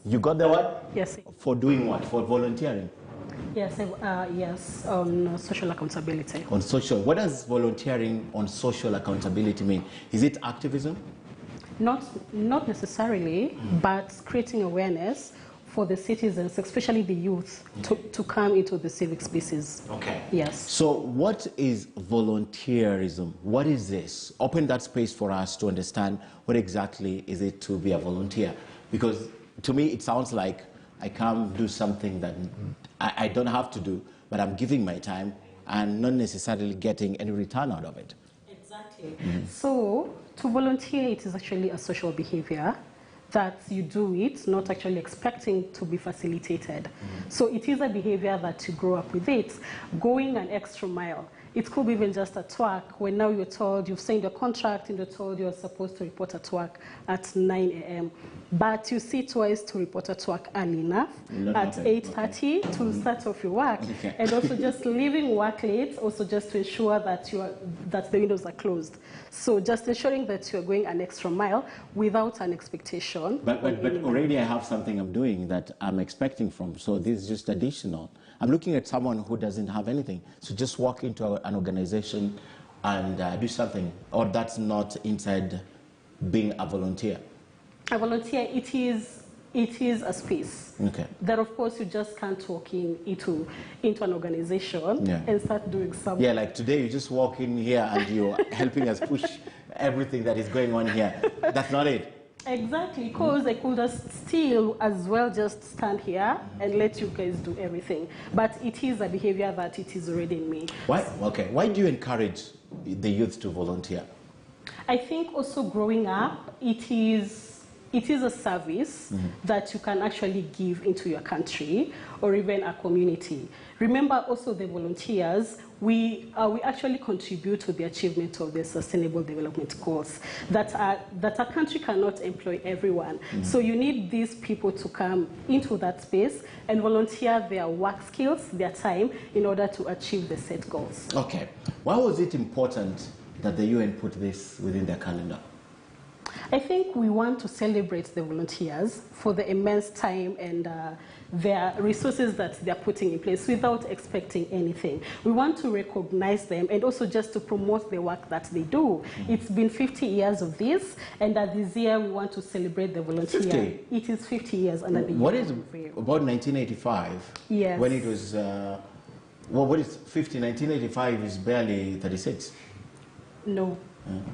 You got the what? Yes. For doing what? For volunteering? Yes, yes, on social accountability. On social. What does volunteering on social accountability mean? Is it activism? Not necessarily, but creating awareness for the citizens, especially the youth, to come into the civic spaces. Okay. Yes. So what is volunteerism? What is this? Open that space for us to understand what exactly is it to be a volunteer. Because to me, it sounds like I come do something that I don't have to do, but I'm giving my time and not necessarily getting any return out of it. Exactly. So to volunteer, it is actually a social behavior that you do it, not actually expecting to be facilitated. So it is a behavior that you grow up with it, going an extra mile. It could be even just at work, when now you're told, you've signed a contract and you're told you're supposed to report at work at 9 a.m. But you see twice to report at work early enough, at 8:30 to start off your work. Okay. And also just leaving work late, also just to ensure that, that the windows are closed. So just ensuring that you're going an extra mile without an expectation. But already I have something I'm doing that I'm expecting from, so this is just additional. I'm looking at someone who doesn't have anything. So just walk into an organization and do something, or that's not inside being a volunteer. A volunteer, it is a space. Okay. That of course you just can't walk into an organization and start doing something. Yeah, like today you just walk in here and you're helping us push everything that is going on here. That's not it. Exactly, because I could just still as well just stand here and let you guys do everything. But it is a behavior that it is already in me. Why? Okay. Why do you encourage the youth to volunteer? I think also growing up, it is a service that you can actually give into your country or even a community. Remember also the volunteers, we actually contribute to the achievement of the Sustainable Development Goals that a country cannot employ everyone. So you need these people to come into that space and volunteer their work skills, their time, in order to achieve the set goals. Okay. Why was it important that the UN put this within their calendar? I think we want to celebrate the volunteers for the immense time and their resources that they're putting in place without expecting anything. We want to recognize them and also just to promote the work that they do. It's been 50 years of this, and this year we want to celebrate the volunteer. 50? It is 50 years under the What is about 1985? Yes. When it was, well, what is 50? 1985 is barely 36. No.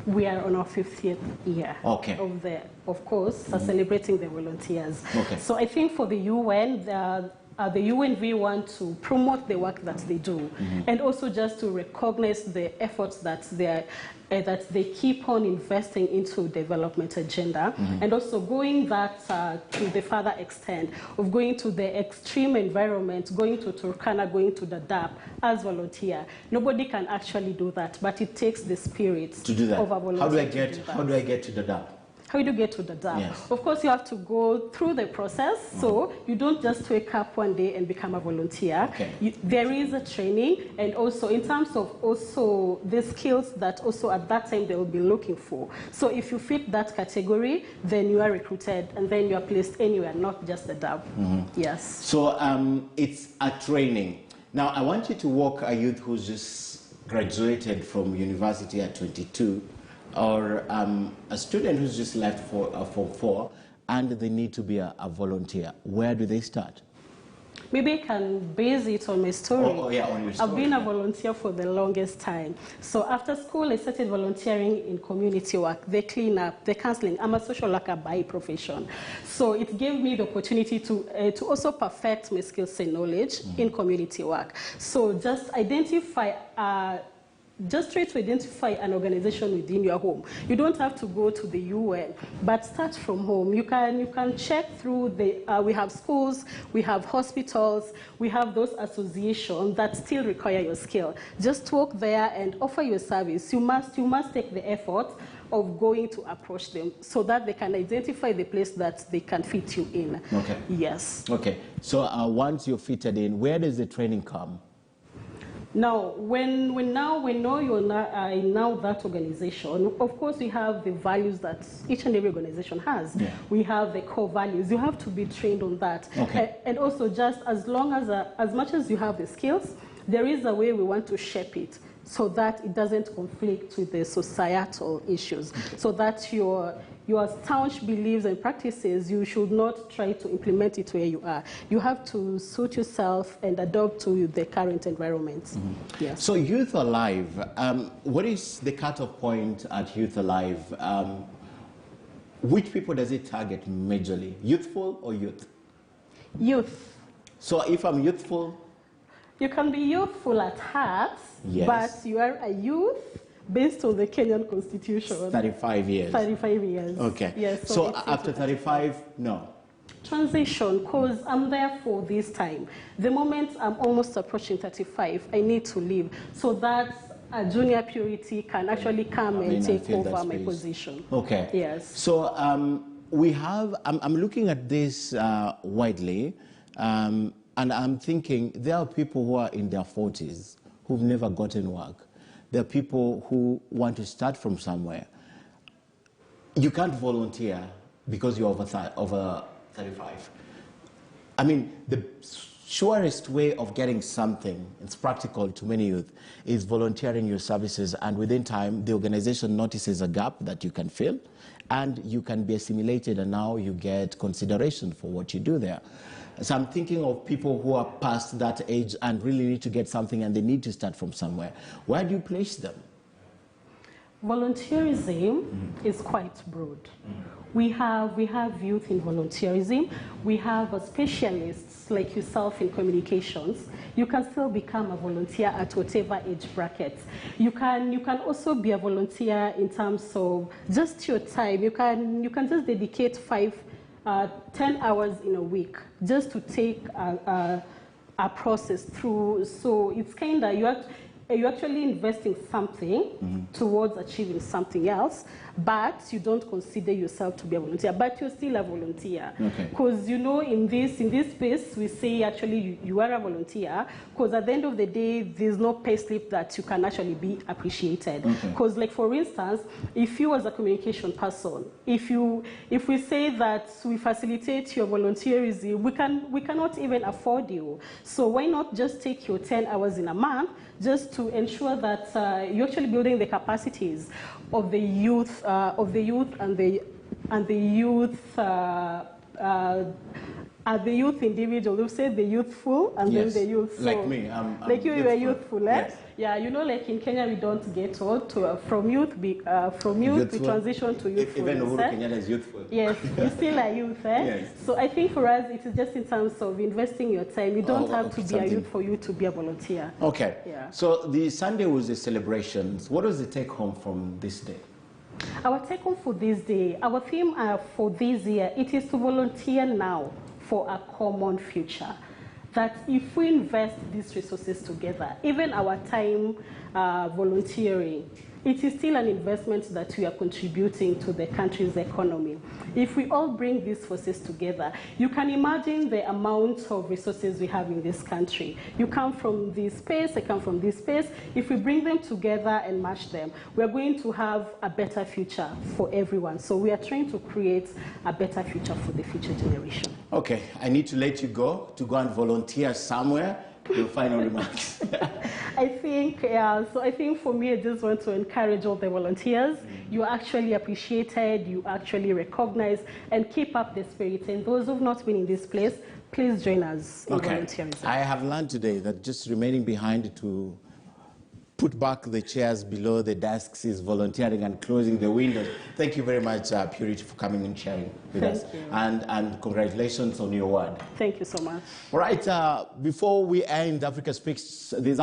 We are on our 50th year of course, celebrating the volunteers. Okay. So I think for the UN, the UNV want to promote the work that they do, and also just to recognize the efforts that they keep on investing into development agenda, and also going that to the further extent of going to the extreme environment, going to Turkana, going to the Dadaab as volunteer. Nobody can actually do that, but it takes the spirit to do that. Of a volunteer. How do I get to the Dadaab? How do you get to the Dadaab? Yes. Of course, you have to go through the process. So you don't just wake up one day and become a volunteer. Okay. There is a training, and also in terms of also the skills that also at that time they will be looking for. So if you fit that category, then you are recruited, and then you are placed anywhere, not just the Dadaab. Yes. So it's a training. Now I want you to walk a youth who's just graduated from university at 22. Or a student who's just left for Form 4 and they need to be a volunteer. Where do they start? Maybe I can base it on my story. On your story. I've been a volunteer for the longest time. So after school, I started volunteering in community work, the cleanup, the counseling. I'm a social worker by profession. So it gave me the opportunity to also perfect my skills and knowledge in community work. So just try to identify an organization within your home. You don't have to go to the UN, but start from home. You can check through we have schools, we have hospitals, we have those associations that still require your skill. Just walk there and offer your service. You must take the effort of going to approach them so that they can identify the place that they can fit you in. Okay. Yes. Okay. So once you're fitted in, where does the training come? Now, when you're now that organization, of course we have the values that each and every organization has. Yeah. We have the core values. You have to be trained on that. Okay. And also, just as much as you have the skills, there is a way we want to shape it so that it doesn't conflict with the societal issues. Okay. So that your staunch beliefs and practices, you should not try to implement it where you are. You have to suit yourself and adapt to the current environment. Mm-hmm. Yes. So Youth Alive, what is the cutoff point at Youth Alive? Which people does it target majorly? Youthful or youth? Youth. So if I'm youthful? You can be youthful at heart, yes, but you are a youth based on the Kenyan Constitution. 35 years. 35 years. Okay. Yes. So after 35, no. Transition, because I'm there for this time. The moment I'm almost approaching 35, I need to leave. So that a junior purity can actually come and take over my position. Okay. Yes. So we have, I'm looking at this widely, and I'm thinking there are people who are in their 40s who've never gotten work. There are people who want to start from somewhere. You can't volunteer because you're over 35. I mean, the surest way of getting something, it's practical to many youth, is volunteering your services, and within time, the organization notices a gap that you can fill, and you can be assimilated, and now you get consideration for what you do there. So I'm thinking of people who are past that age and really need to get something and they need to start from somewhere. Where do you place them? Volunteerism is quite broad. We have youth in volunteerism. We have specialists like yourself in communications. You can still become a volunteer at whatever age bracket. You can also be a volunteer in terms of just your time. You can just dedicate 10 hours in a week just to take a process through. So it's kind of, you're actually investing something towards achieving something else, but you don't consider yourself to be a volunteer, but you're still a volunteer. Because, you know, in this space, we say actually you are a volunteer, because at the end of the day, there's no pay slip that you can actually be appreciated. Because, like, for instance, if you as a communication person, if we say that we facilitate your volunteerism, we cannot even afford you. So why not just take your 10 hours in a month just to ensure that you're actually building the capacities of the youth and the youth individual. We'll say the youthful and yes, then the youth. So like me, like you were youthful, eh? Yes. Yeah, you know, like in Kenya, we don't get old. From youth, we transition to youthful. Even Uhuru Kenyatta is youthful. Yes, you're still a youth, eh? Yes. So I think for us, it is just in terms of investing your time. You don't have to be a youth for you to be a volunteer. Okay. Yeah. So the Sunday was the celebrations. What was the take home from this day? Our take home for this day, our theme for this year, it is to volunteer now for a common future. That if we invest these resources together, even our time volunteering, it is still an investment that we are contributing to the country's economy. If we all bring these forces together, you can imagine the amount of resources we have in this country. You come from this space, I come from this space. If we bring them together and match them, we're going to have a better future for everyone. So we are trying to create a better future for the future generation. Okay, I need to let you go and volunteer somewhere. Your final remarks. I think, yeah, so I think for me, I just want to encourage all the volunteers. You're actually appreciated, you actually recognized, and keep up the spirit. And those who've not been in this place, please join us in volunteering. I have learned today that just remaining behind to put back the chairs below the desks is volunteering and closing the windows. Thank you very much, Purity, for coming and sharing with us. Thank you. And congratulations on your award. Thank you so much. All right, before we end Africa Speaks, there's